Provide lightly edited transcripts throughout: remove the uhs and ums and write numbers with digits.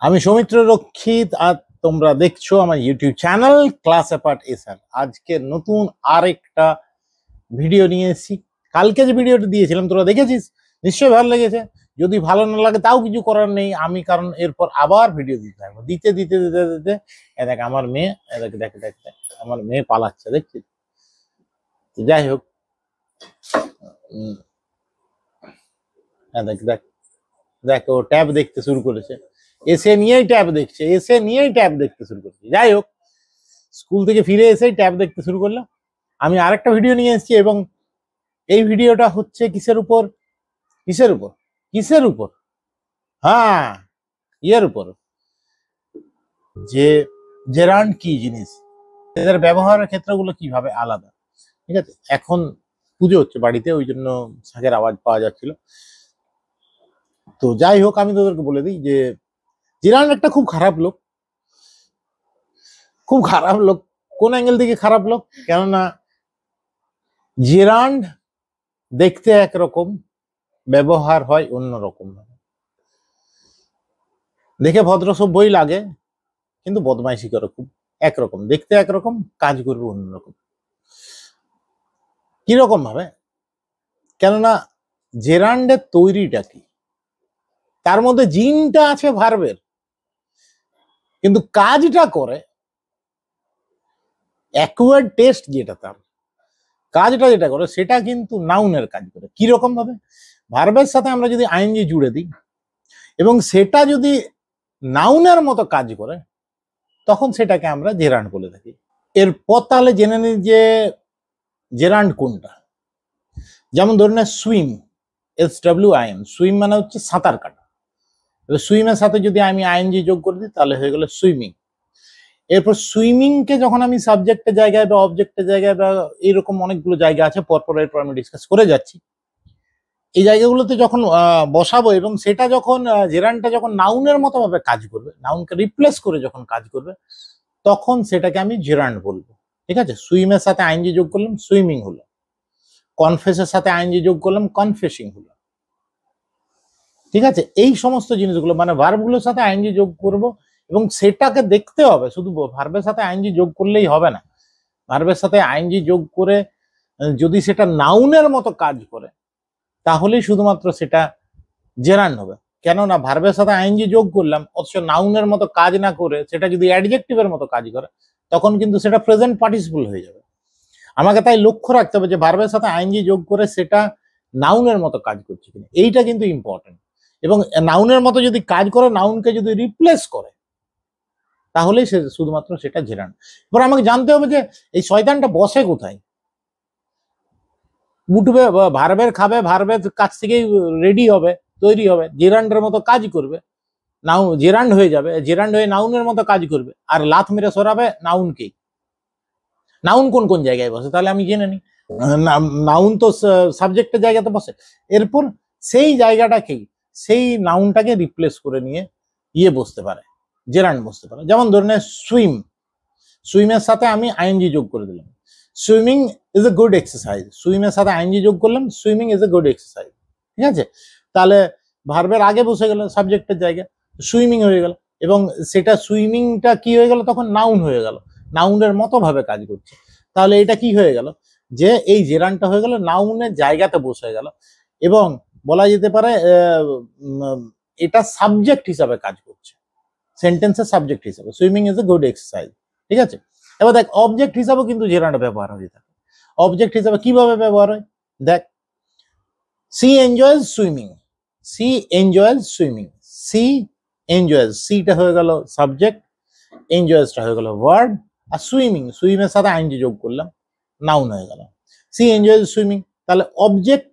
আমি সৌমিত্র রক্ষিত আর তোমরা দেখছো আমার YouTube channel class apart SR. আজকে নতুন আরেকটা ভিডিও নিয়ে এসেছি। কালকে যে ভিডিওটা দিয়েছিলাম তোরা দেখেছিস, নিশ্চয়ই ভালো লেগেছে। যদি ভালো না লাগে তাও কিছু করার নেই, আমি কারণ এরপর আবার ভিডিও দিতে থাকবো, দিতে দিতে দিতে দিতে দেখ আমার মেয়ে, দেখ দেখ দেখ দেখ আমার মেয়ে পালাচ্ছে, দেখছিস? যাই হোক, দেখ দেখ দেখ ও ট্যাব দেখতে শুরু করেছে, এসে নিয়েই ট্যাব দেখছে, এসে নিয়েই ট্যাব দেখতে শুরু করছে। যাই হোক, স্কুল থেকে ফিরে এসেই ট্যাব দেখতে শুরু করলাম। আমি আরেকটা ভিডিও নিয়ে এসেছি এবং এই ভিডিওটা হচ্ছে কিসের উপর কিসের উপর কিসের উপর হ্যাঁ, ইয়ের উপর, যে জেরান্ড কি জিনিস, এদের ব্যবহারের ক্ষেত্রগুলো কিভাবে আলাদা। ঠিক আছে, এখন পুজো হচ্ছে বাড়িতে, ওই জন্য শাঁখের আওয়াজ পাওয়া যাচ্ছিল। তো যাই হোক, আমি তোদেরকে বলে দিই যে জেরান্ড একটা খুব খারাপ লোক, খুব খারাপ লোক। কোন অ্যাঙ্গেল থেকে খারাপ লোক? কেননা জেরান্ড দেখতে একরকম, ব্যবহার হয় অন্যরকম। দেখে ভদ্র সভ্যই লাগে, কিন্তু বদমাইশি করে খুব। একরকম দেখতে, একরকম কাজ করবে অন্যরকম। কিরকম ভাবে? কেননা জেরান্ডের তৈরিটা কি, তার মধ্যে জিনটা আছে ভার্বের, কিন্তু কাজটা করে অ্যাকুয়ার্ড টেস্ট, যেটা তার কাজটা যেটা করে সেটা কিন্তু নাউনের কাজ করে। কিরকম ভাবে? ভার্বের সাথে আমরা যদি আইএনজি জুড়ে দিই এবং সেটা যদি নাউনের মতো কাজ করে, তখন সেটাকে আমরা জেরান্ড বলে থাকি। এরপর তাহলে জেনে নিই যে জেরান্ড কোনটা। যেমন ধরে না সুইম, SWIM, সুইম মানে হচ্ছে সাঁতার কাটা। এবার সুইমের সাথে যদি আমি আইএনজি যোগ করে দিই তাহলে হয়ে গেল সুইমিং। এরপর সুইমিংকে যখন আমি সাবজেক্টের জায়গায় বা অবজেক্টের জায়গায় বা এরকম অনেকগুলো জায়গা আছে, পরপর এরপর আমি ডিসকাস করে যাচ্ছি, এই জায়গাগুলোতে যখন বসাবো এবং সেটা যখন জেরান্ডটা যখন নাউনের মতো ভাবে কাজ করবে, নাউনকে রিপ্লেস করে যখন কাজ করবে, তখন সেটাকে আমি জেরান্ড বলবো। ঠিক আছে, সুইমের সাথে আইএনজি যোগ করলাম, সুইমিং হলো। কনফেসের সাথে আইএনজি যোগ করলাম, কনফেসিং হলো। ঠিক আছে, এই সমস্ত জিনিসগুলো মানে ভার্বগুলোর সাথে আইএনজি যোগ করব এবং সেটাকে দেখতে হবে। শুধু ভার্বের সাথে আইএনজি যোগ করলেই হবে না, ভার্বের সাথে আইএনজি যোগ করে যদি সেটা নাউনের মতো কাজ করে তাহলেই শুধুমাত্র সেটা জেরান্ড হবে। কেননা ভার্বের সাথে আইএনজি যোগ করলাম অথচ নাউনের মতো কাজ না করে সেটা যদি অ্যাডজেক্টিভের মতো কাজ করে, তখন কিন্তু সেটা প্রেজেন্ট পার্টিসিপল হয়ে যাবে। আমাকে তাই লক্ষ্য রাখতে হবে যে ভার্বের সাথে আইএনজি যোগ করে সেটা নাউনের মতো কাজ করছে কিনা, এইটা কিন্তু ইম্পর্টেন্ট। এবং নাউনের মতো যদি কাজ করে, নাউনকে যদি রিপ্লেস করে, তাহলেই সে শুধুমাত্র সেটা জেরান্ড। এবার আমাকে জানতে হবে যে এই শয়তানটা বসে কোথায়। উঠবে, ভার্বের খাবে, ভার্বের কাছ থেকেই রেডি হবে, তৈরি হবে, জেরান্ডের মতো কাজ করবে, নাউন জেরান্ড হয়ে যাবে, জেরান্ড হয়ে নাউনের মতো কাজ করবে, আর লাথ মেরে সরাবে নাউনকে। নাউন কোন কোন জায়গায় বসে তাহলে আমি জেনে নিই। নাউন তো সাবজেক্টের জায়গাতে বসে, এরপর সেই জায়গাটাকেই, সেই নাউনটাকে রিপ্লেস করে নিয়ে ইয়ে বসতে পারে, জেরান্ড বসতে পারে। যেমন ধরুন সুইম, সুইমের সাথে আমি আইএনজি যোগ করে দিলাম, swimming is a good exercise. সুইমের সাথে আইএনজি যোগ করলাম, swimming is a good exercise. ঠিক আছে, তাহলে ভার্বের আগে বসে গেল সাবজেক্টের জায়গায়, সুইমিং হয়ে গেল এবং সেটা সুইমিংটা কি হয়ে গেল, তখন নাউন হয়ে গেল, নাউনের মতো ভাবে কাজ করছে। তাহলে এটা কি হয়ে গেল, যে এই জেরান্ডটা হয়ে গেল নাউনের জায়গাতে বসে গেল এবং বলা যেতে পারে এটা সাবজেক্ট হিসাবে কাজ করছে, সেন্টেন্সের সাবজেক্ট হিসাবে। Swimming is a good exercise. ঠিক আছে, এবার দেখ অবজেক্ট হিসাবেও কিন্তু জেরান্ড ব্যবহার হয়ে থাকে। অবজেক্ট হিসাবে কিভাবে ব্যবহার হয় দেখ, she enjoys swimming, she enjoys swimming, she enjoys, সিটা হয়ে গেল সাবজেক্ট, এনজয়েজটা হয়ে গেল ভার্ব, আর সুইমিং, সুইমের সাথে আইএনজি যোগ করলাম, নাউন হয়ে গেল। সি এনজয়েজ সুইমিং, তাহলে অবজেক্ট,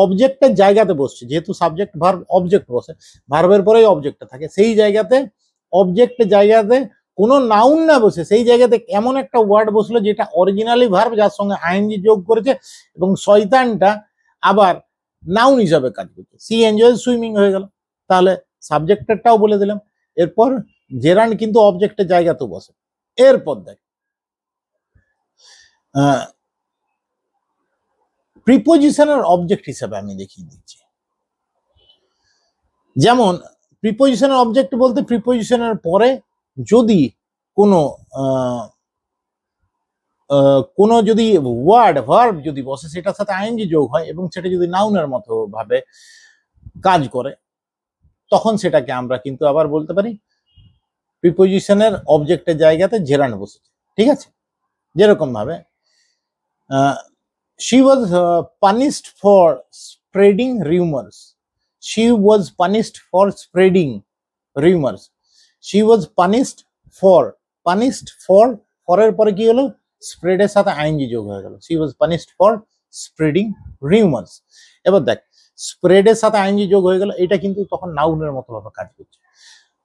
অবজেক্টের জায়গাতে বসছে, যেহেতু সাবজেক্ট ভার্ব অবজেক্ট বসে, ভার্বের পরেই অবজেক্টটা থাকে, সেই জায়গাতে অবজেক্টের জায়গাতে কোনো নাউন না বসে সেই জায়গাতে এমন একটা ওয়ার্ড বসলো যেটা অরিজিনালি ভার্ব, যার সঙ্গে আইএনজি যোগ করেছে এবং শয়তানটা আবার নাউন হিসাবে কাজ করছে। সি এনজয়েজ সুইমিং হয়ে গেল, তাহলে সাবজেক্টেরটাও বলে দিলাম। এরপর জেরান্ড কিন্তু অবজেক্টের জায়গাতেও বসে। এরপর দেখ প্রিপোজিশনের অবজেক্ট হিসাবে আমি দেখিয়ে দিচ্ছি। যেমন প্রিপোজিশনের অবজেক্ট বলতে প্রিপোজিশনের পরে যদি কোনো কোনো যদি ভার্ব যদি বসে সেটার সাথে আইএনজি যোগ হয় এবং সেটা যদি নাউনের মতো ভাবে কাজ করে, তখন সেটাকে আমরা কিন্তু আবার বলতে পারি প্রিপোজিশনের অবজেক্টের জায়গাতে জেরান্ড বসেছে। ঠিক আছে, যেরকম ভাবে she was punished for spreading rumors. She was punished for spreading rumors. She was punished for এর পরে কি হলো, স্প্রেড এর সাথে আইএনজি যোগ হয়ে গেল। she was punished for spreading rumors। এবার দেখ, স্প্রেড এর সাথে আইএনজি যোগ হয়ে গেল, এটা কিন্তু তখন নাউনের মতো ভাবে কাজ করছে,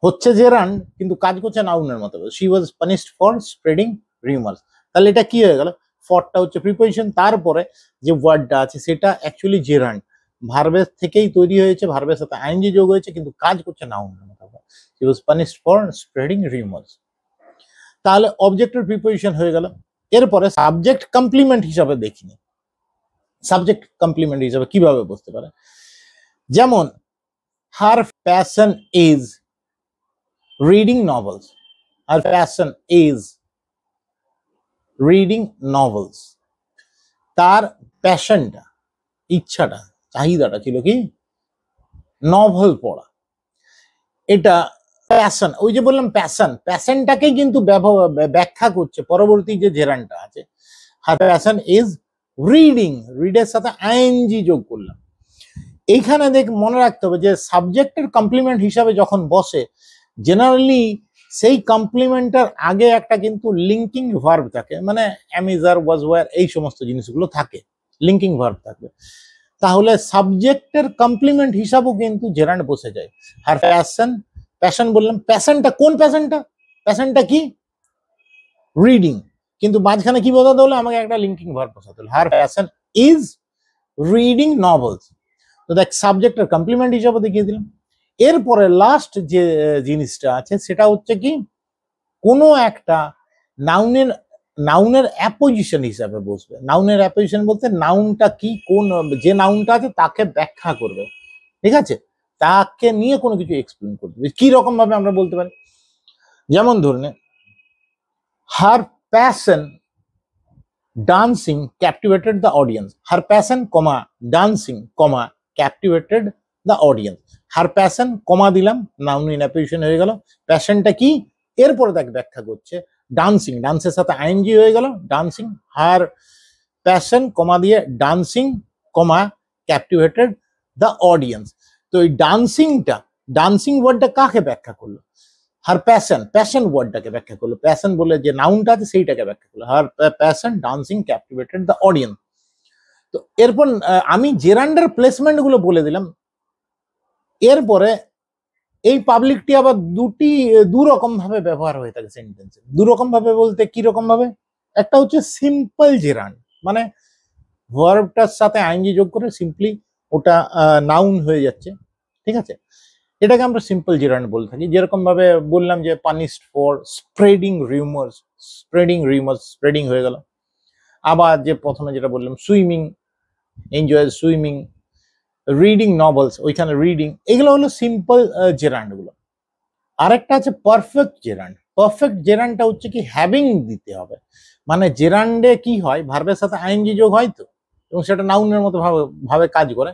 হচ্ছে জেরান্ড কিন্তু কাজ করছে নাউনের মতো। she was punished for spreading rumors, তাহলে এটা কি হয়ে গেল, ফরটা হচ্ছে প্রিপোজিশন, তারপরে যে ওয়ার্ডটা আছে সেটা অ্যাকচুয়ালি জেরান্ড, ভার্বের থেকেই তৈরি হয়েছে, ভার্বের সাথে আইএনজি যোগ হয়েছে কিন্তু কাজ করছে নাউনের মতো। she was punished for spreading rumors, তাহলে অবজেক্টের প্রিপোজিশন হয়ে গেল। এরপরে সাবজেক্ট কমপ্লিমেন্ট হিসাবে দেখিনি, সাবজেক্ট কমপ্লিমেন্ট হিসাবে কিভাবে বুঝতে পারে, যেমন her passion is reading novels, her passion is reading novels, তার প্যাশনটা, ইচ্ছাটা, চাহিদাটা ছিল কি, নভেল পড়া। এটা প্যাশন, ওই যে বললাম প্যাশন, প্যাশনটাকেই কিন্তু ব্যাখ্যা করছে পরবর্তী যে জেরান্ডটা আছে, her passion is reading, রিডের সাথে আইএনজি যোগ করলাম। এইখানে দেখ মনে রাখতে হবে যে সাবজেক্টের কমপ্লিমেন্ট হিসাবে যখন বসে, জেনারেলি সেই কমপ্লিমেন্টের আগে একটা কিন্তু লিঙ্কিং ভার্ব থাকে, মানে অ্যামিজার, ওয়াজ, ওয়ার, এই সমস্ত জিনিসগুলো থাকে, লিঙ্কিং ভার্ব থাকবে। তাহলে সাবজেক্টের কমপ্লিমেন্ট হিসাবেও কিন্তু জেরান্ড বসে যায়। আর প্যাশন বললাম, প্যাশনটা কোন প্যাশনটা, প্যাশনটা কি, রিডিং, কিন্তু মাঝখানে কি বোঝাতে হলো, আমাকে একটা লিঙ্কিং ভার্ব বসাতে হলো, হার প্যাশন ইজ রিডিং নভেলস। তো দেখ সাবজেক্টের কমপ্লিমেন্ট হিসাবে দেখিয়ে দিলাম। এরপরে লাস্ট যে জিনিসটা আছে সেটা হচ্ছে কি, কোনো একটা নাউনের অ্যাপোজিশন হিসাবে বসবে। নাউনের অ্যাপোজিশন বলতে নাউনটা কি, কোন যে নাউনটা আছে তাকে ব্যাখ্যা করবে, ঠিক আছে, তাকে নিয়ে কোনো কিছু এক্সপ্লেন করবে। কি রকম ভাবে আমরা বলতে পারি, যেমন ধরুন her passion dancing captivated the audience, her passion comma dancing comma captivated the audience. Her passion comma দিলাম, নাউন ইন অ্যাপোজিশন হয়ে গেল, প্যাশনটা কি, এরপরে তাকে ব্যাখ্যা করছে ডান্সিং, ডান্সের সাথে আইএনজি হয়ে গেল ডান্সিং, হার প্যাশন কমা দিয়ে dancing comma captivated the audience. তো এই ডান্সিংটা, ডান্সিং ওয়ার্ডটা কাকে ব্যাখ্যা করলো, হার প্যাশন, প্যাশন ওয়ার্ডটাকে ব্যাখ্যা করলো, প্যাশন বলে যে নাউনটা আছে সেইটাকে ব্যাখ্যা করলো, her passion dancing captivated the audience. তো এরপর আমি জেরান্ডের প্লেসমেন্ট গুলো বলে দিলাম। এরপরে এই পাবলিকটি আবার দুরকম ভাবে ব্যবহার হয়ে থাকে সেন্টেন্সে। দুরকম ভাবে বলতে কি রকম ভাবে, একটা হচ্ছে সিম্পল জেরান্ড, মানে ভার্বটার সাথে আইএনজি যোগ করে সিম্পলি ওটা নাউন হয়ে যাচ্ছে, ঠিক আছে, এটাকে আমরা সিম্পল জেরান্ড বলে থাকি। যেরকম ভাবে বললাম যে punished for spreading rumours, spreading হয়ে গেল। আবার যে প্রথমে যেটা বললাম swimming, enjoy swimming, reading novels, ওইখানে রিডিং, এগুলো হলো সিম্পল জেরান্ড গুলো। আরেকটা আছে পারফেক্ট জেরান্ড। পারফেক্ট জেরান্ডটা হচ্ছে কি হ্যাভিং দিতে হবে, মানে জেরান্ডে কি হয়, ভার্বের সাথে আইএনজি যোগ হয় তো, এবং সেটা নাউনের মতো ভাবে কাজ করে।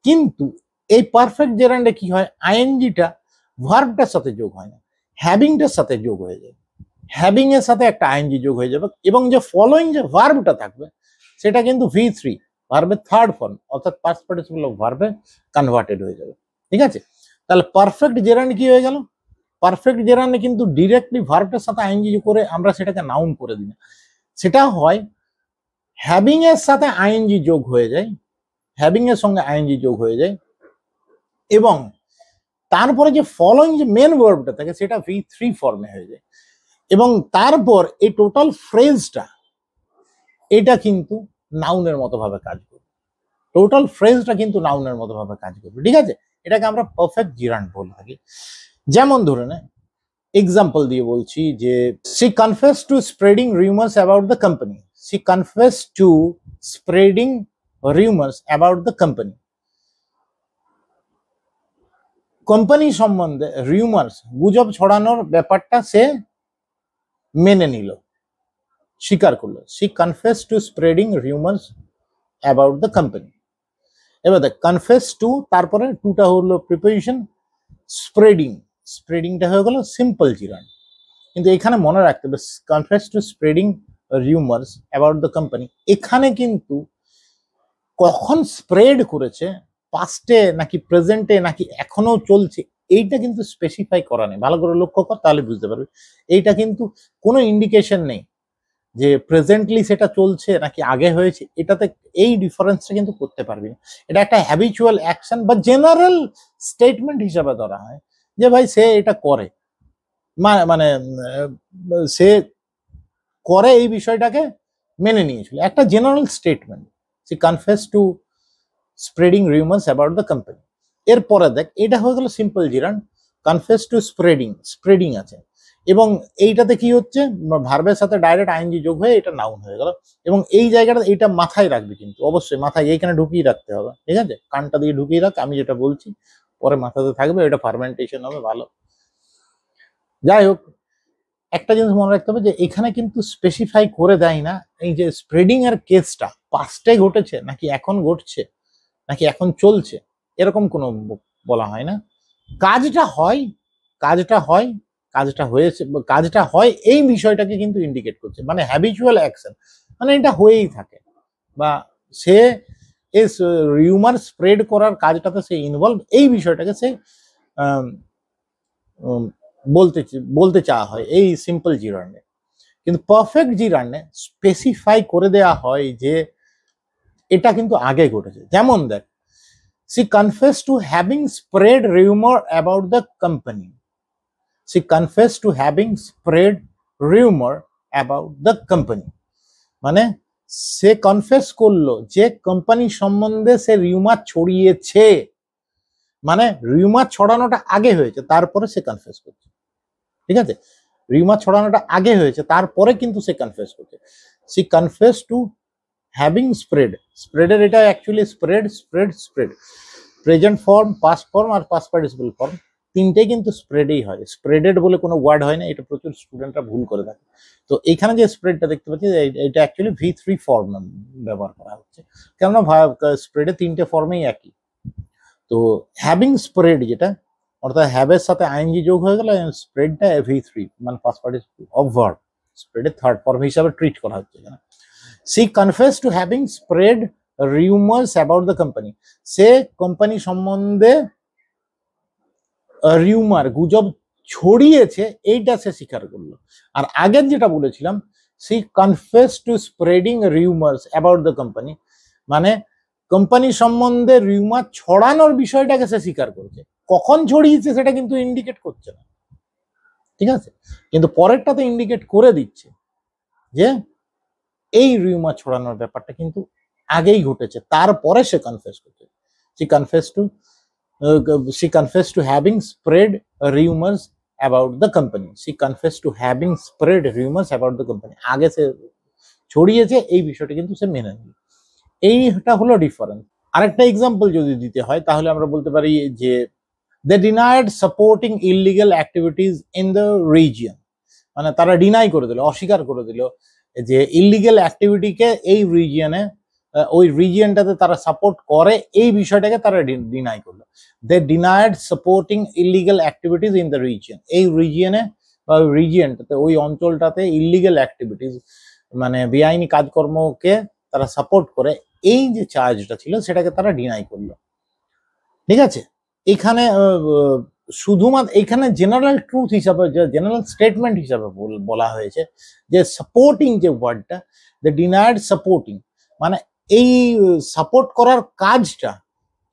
কিন্তু এই পারফেক্ট জেরান্ডে কি হয়, আইএনজিটা ভার্বটার সাথে যোগ হয় না, হ্যাভিংটার সাথে যোগ হয়ে যায়। হ্যাভিং এর সাথে একটা আইএনজি যোগ হয়ে যাবে এবং যে ফলোইং যে ভার্বটা থাকবে সেটা কিন্তু V3, ভার্বের থার্ড ফর্ম, অর্থাৎ পাস্ট পার্টিসিপল অফ ভার্বে কনভার্টেড হয়ে যাবে, ঠিক আছে। তাহলে পারফেক্ট জেরান্ড কি হয়ে গেল, পারফেক্ট জেরান্ডে কিন্তু ডিরেক্টলি ভার্বটার সাথে আইএনজি করে আমরা সেটাকে নাউন করে দিই না, সেটা হয় হ্যাভিং এর সাথে আইএনজি যোগ হয়ে যায়, হ্যাভিং এর সঙ্গে আইএনজি যোগ হয়ে যায়, এবং তারপরে যে ফলোইং যে মেন ভার্বটা থাকে সেটা V3 ফর্মে হয়ে যায়, এবং তারপর এই টোটাল ফ্রেজটা এটা কিন্তু নাউনের মতো ভাবে কাজ করবে, টোটাল ফ্রেজটা কিন্তু নাউনের মতো ভাবে কাজ করবে, ঠিক আছে। এটাকে আমরা পারফেক্ট জেরান্ড বলে থাকি। যেমন ধরে নে এক্সাম্পল দিয়ে বলছি যে she confessed to spreading rumors about the company, she confessed to spreading rumors about the company. Company সম্বন্ধে রিউমার্স গুজব ছড়ানোর ব্যাপারটা সে মেনে নিল, স্বীকার করলো। She confess to spreading rumours about the company. এবার দেখ কনফেস টু, তারপরে টুটা হলো প্রিপোজিশন, স্প্রেডিং, স্প্রেডিংটা হয়ে গেল সিম্পল জিরান্ড। কিন্তু এখানে মনে রাখতে হবে confess to spreading rumours about the company, এখানে কিন্তু কখন স্প্রেড করেছে, পাস্টে নাকি প্রেজেন্টে নাকি এখনো চলছে, এইটা কিন্তু স্পেসিফাই করা নেই। ভালো করে লক্ষ্য কর, তাহলে বুঝতে পারবে। এইটা কিন্তু কোনো ইন্ডিকেশন নেই যে প্রেজেন্টলি সেটা চলছে নাকি আগে হয়েছে, এটাতে এই ডিফারেন্সটা কিন্তু করতে পারবি না। এটা একটা হ্যাবিচুয়াল অ্যাকশন বা জেনারেল স্টেটমেন্ট হিসাবে ধরা হয় যে ভাই সে এটা করে, মানে সে করে, এই বিষয়টাকে মেনে নিয়েছিল, একটা জেনারেল স্টেটমেন্ট। সে confess to spreading rumours about the company. এরপরে দেখ, এটা হয়ে গেল simple gerund. Confess to spreading, spreading আছে, এবং এইটাতে কি হচ্ছে, ভার্বের সাথে ডাইরেক্ট আইএনজি যোগ হয়ে এটা নাউন হয়ে গেল। এবং এই জায়গাটা এইটা মাথায় রাখবি, কিন্তু অবশ্যই মাথায় এইখানে ঢুকিয়ে রাখতে হবে, ঠিক আছে? কানটা দিয়ে ঢুকিয়ে রাখ, আমি যেটা বলছি পরে মাথাতে থাকবে, এটা ফার্মেন্টেশন হবে ভালো। যাই হোক, একটা জিনিস মনে রাখতে হবে যে এখানে কিন্তু স্পেসিফাই করে দেয় না এই যে স্প্রেডিং এর কেসটা পাস্টে ঘটেছে নাকি এখন ঘটছে নাকি এখন চলছে, এরকম কোনো বলা হয় না। কাজটা হয়, কাজটা হয়, কাজটা হয়েছে, কাজটা হয়, এই বিষয়টাকে কিন্তু ইন্ডিকেট করছে, মানে হ্যাবিচুয়াল অ্যাকশন, মানে এটা হয়েই থাকে, বা সে এই রিউমার স্প্রেড করার কাজটাতে সে ইনভলভ, এই বিষয়টাকে সে বলতে চাওয়া হয় এই সিম্পল জিরান্ডে। কিন্তু পারফেক্ট জিরান্ডে স্পেসিফাই করে দেওয়া হয় যে এটা কিন্তু আগে ঘটেছে। যেমন দেখ, she confessed to having spread rumor about the company. She confessed to having spread rumor about the company. মানে সে কনফেস করলো যে কোম্পানি সম্বন্ধে সে রিউমার ছড়িয়েছে, মানে রিউমার ছড়ানোটা আগে হয়েছে তারপরে সে কনফেস করছে, ঠিক আছে? রিউমার ছড়ানোটা আগে হয়েছে তারপরে কিন্তু সে কনফেস করছে। She confess to having spread, স্প্রেডের এটা actually spread, spread, spread, present form, past form আর পাস্ট পার্টিসিপল ফর্ম, তিনটেই কিন্তু স্প্রেডেই হয়, স্প্রেডেড বলে কোনো ওয়ার্ড হয় না, এটা প্রচুর স্টুডেন্টরা ভুল করে থাকে। তো এইখানে যে স্প্রেডটা দেখতে পাচ্ছি এটা অ্যাকচুয়ালি V3 ফর্ম ব্যবহার করা হচ্ছে, কেননা স্প্রেডে তিনটে ফর্মেই একই। তো হ্যাভিং স্প্রেড যেটা, অর্থাৎ হ্যাভের সাথে আইএনজি যোগ হয়ে গেল, স্প্রেডটা V3 মানে পাস্ট পার্টিসিপল অফ ভার্ব, স্প্রেডের থার্ড ফর্ম হিসাবে ট্রিট করা হচ্ছে এখানে। She confess to having spread rumours about the company, সে কোম্পানি সম্বন্ধে রিউমার গুজব ছড়িয়েছে, এইটা সে স্বীকার করলো। আর আগের যেটা বলেছিলাম, she confess to spreading rumours about the company, মানে কোম্পানি সম্বন্ধে রিউমার ছড়ানোর বিষয়টাকে সে স্বীকার করছে, কখন ছড়িয়েছে সেটা কিন্তু ইন্ডিকেট করছে না, ঠিক আছে? কিন্তু পরেরটাতে ইন্ডিকেট করে দিচ্ছে যে এই রিউমার ছড়ানোর ব্যাপারটা কিন্তু আগেই ঘটেছে, তারপরে সে কনফেস করছে। She confessed to having spread rumors about the company. She confessed to having spread rumors about the company. আগে সে ছড়িয়েছে, এই বিষয়টা কিন্তু সে মেনে নিল। এইটা হলো ডিফারেন্স। আরেকটা এক্সাম্পল যদি দিতে হয় তাহলে আমরা বলতে পারি যে they denied supporting illegal activities in the region, মানে তারা ডিনাই করে দিল, অস্বীকার করে দিল যে ইলিগাল অ্যাক্টিভিটিকে এই রিজিয়নে, ওই রিজিয়নটাতে তারা সাপোর্ট করে, এই বিষয়টাকে তারা ডিনাই করলো। They denied supporting illegal activities in the region, এই রিজিয়নে বা রিজিয়নটাতে, ওই অঞ্চলটাতে ইলিগাল অ্যাক্টিভিটিস মানে বেআইনি কাজকর্মকে তারা সাপোর্ট করে, এই যে চার্জটা ছিল সেটাকে তারা ডিনাই করলো, ঠিক আছে? এখানে শুধুমাত্র এখানে জেনারেল ট্রুথ হিসাবে, জেনারেল স্টেটমেন্ট হিসাবে বলা হয়েছে যে সাপোর্টিং যে ওয়ার্ডটা, দ্য ডিনাইড সাপোর্টিং, মানে এই সাপোর্ট করার কাজটা,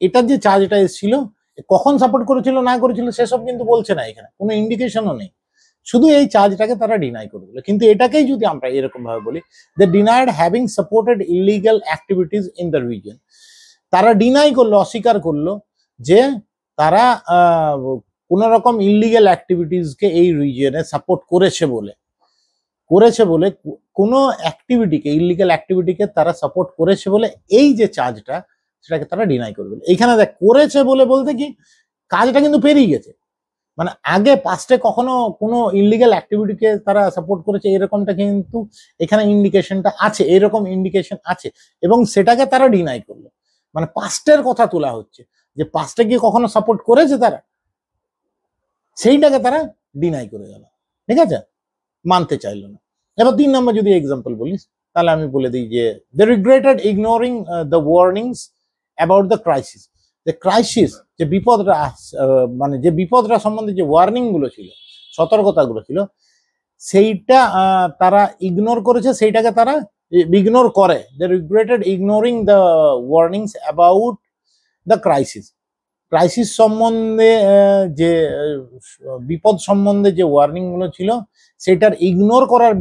এটার যে চার্জটা এসেছিল, কখন সাপোর্ট করেছিল না করেছিল সেসব কিন্তু বলছে না, এখানে কোনো ইন্ডিকেশনও নেই, শুধু এই চার্জটাকে তারা ডিনাই করে দিল। কিন্তু এটাকেই যদি আমরা এরকম ভাবে বলি, the denied having supported illegal activities in the reason, তারা ডিনাই করলো, অস্বীকার করলো যে তারা কোন রকম ইলিগাল অ্যাক্টিভিটিসকে এই রিজিয়নে সাপোর্ট করেছে বলে কোনো অ্যাক্টিভিটিকে, ইলিগাল অ্যাক্টিভিটিকে তারা সাপোর্ট করেছে বলে এই যে চার্জটা, সেটাকে তারা ডিনাই করবে। এখানে দেখ, করেছে বলে বলতে কি, কাজটা কিন্তু পেরিয়ে গেছে। মানে আগে পাস্টে কখনো কোনো ইলিগাল অ্যাক্টিভিটিকে তারা সাপোর্ট করেছে এরকমটা কিন্তু এখানে ইন্ডিকেশনটা আছে, এরকম ইন্ডিকেশন আছে, এবং সেটাকে তারা ডিনাই করলো। মানে পাস্টের কথা তোলা হচ্ছে যে পাস্টে কি কখনো সাপোর্ট করেছে তারা, সেইটাকে তারা ডিনাই করে গেল, ঠিক আছে, মানতে চাইলো না। এবার 3 নম্বর যদি এক্সাম্পল বলিস তাহলে আমি বলে দিই যে they regretted ignoring the warnings about the crisis. যে ক্রাইসিস, যে বিপদটা মানে যে বিপদটা সম্বন্ধে যে ওয়ার্নিং গুলো ছিল, সতর্কতাগুলো ছিল, সেইটা তারা ইগনোর করেছে, সেইটাকে তারা ইগনোর করে। They regretted ignoring the warnings about the crisis. Crisis সম্বন্ধে যে বিপদ সম্বন্ধে যে ওয়ার্নিং গুলো ছিল সেটার ইগনোর করার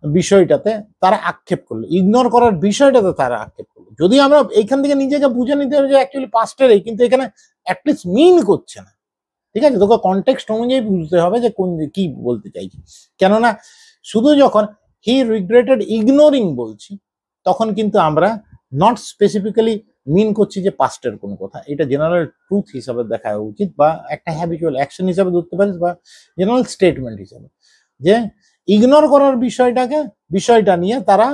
বিষয়টাতে তারা আক্ষেপ করলো, ইগনোর করার বিষয়টাতে তারা আক্ষেপ করলো। যদি আমরা এইখান থেকে নিজেকে বুঝে নিতে হবে যে অ্যাকচুয়ালি পাস্টেরই, কিন্তু এখানে অ্যাটলিস্ট মিন করছে না, ঠিক আছে, তোকে কনটেক্সট অনুযায়ী বুঝতে হবে যে কোন কি বলতে চাইছি। কেননা শুধু যখন হি রিগ্রেটেড ইগনোরিং বলছি তখন কিন্তু আমরা নট স্পেসিফিক্যালি মিন করছি যে পাস্টের কোনো কথা, এটা জেনারেল ট্রুথ হিসাবে দেখা উচিত, বা একটা হ্যাবিচুয়াল অ্যাকশন হিসাবে ধরতে পারিস, বা জেনারেল স্টেটমেন্ট হিসাবে, যে ইগনোর করার বিষয়টা নিয়ে তারা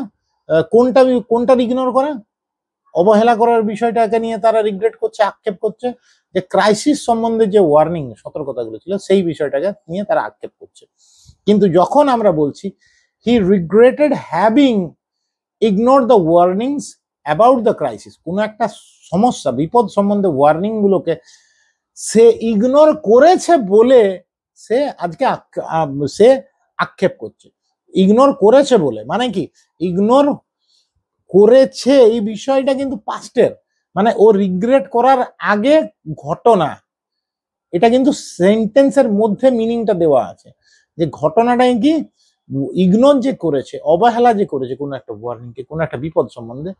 কোনটার ইগনোর করা, অবহেলা করার বিষয়টাকে নিয়ে তারা রিগ্রেট করছে, আক্ষেপ করছে, যে ক্রাইসিস সম্বন্ধে যে ওয়ার্নিং সতর্কতাগুলো ছিল সেই বিষয়টাকে নিয়ে তারা আক্ষেপ করছে। কিন্তু যখন আমরা বলছি he regretted having ignore the warnings about the crisis, কোনো একটা সমস্যা বিপদ সম্বন্ধে ওয়ার্নিং গুলোকে সে ইগনোর করেছে বলে সে আজকে সে আক্ষেপ করছে। ইগনোর করেছে বলে মানে কি, ইগনোর করেছে এই বিষয়টা কিন্তু পাস্টের, মানে ও রিগ্রেট করার আগে ঘটনা, এটা কিন্তু সেন্টেন্সের মধ্যে মিনিংটা দেওয়া আছে যে ঘটনাটাই কি ইগনোর যে করেছে, অবহেলা যে করেছে কোনো একটা ওয়ার্নিংকে, কোনো একটা বিপদ সম্বন্ধে,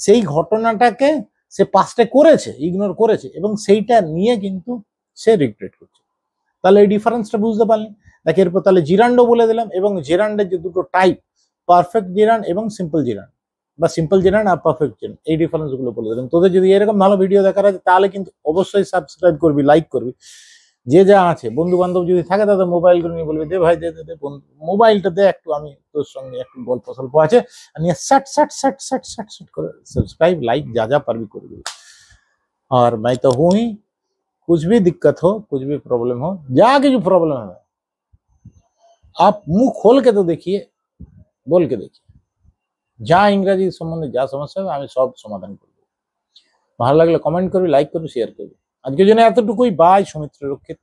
সেই ঘটনাটাকে সে পাস্টে করেছে, ইগনোর করেছে, এবং সেইটা নিয়ে কিন্তু সে রিগ্রেট করছে। তাহলে এই ডিফারেন্সটা বুঝতে পারলি। দেখ এরপর তাহলে জিরান্ডও বলে দিলাম, এবং জিরান্ডের যে দুটো টাইপ, পারফেক্ট জিরান্ড এবং সিম্পল জিরান্ড, বা সিম্পল জিরান্ড আর পারফেক্ট জিরান্ড, এই ডিফারেন্স গুলো বলে দিলাম। তোদের যদি এরকম ভালো ভিডিও দেখার আছে তাহলে কিন্তু অবশ্যই সাবস্ক্রাইব করবি, লাইক করবি। যে যা আছে বন্ধু বান্ধব যদি থাকে তাদের মোবাইল করে নিয়ে বলবি দে ভাই দে দে মোবাইলটা দে একটু, আমি তোর সঙ্গে একটু গল্প সল্প আছে, নিয়ে সাট সাট সাট সাট সাট সাট করে सब्सक्राइब लाइक जा जा पर भी कर दो। और मैं तो हूं ही, कुछ भी दिक्कत हो, कुछ भी प्रॉब्लम हो, जाके जो प्रॉब्लम है आप मुंह खोल के तो देखिए, बोल के देखिए, যা ইংরেজি সম্বন্ধে যা সমস্যা হবে আমি সব সমাধান করব। ভালো লাগলে কমেন্ট করবি, লাইক করবি, শেয়ার করবি। আজকের জন্য এতটুকুই। বাই। সৌমিত্র রক্ষিত।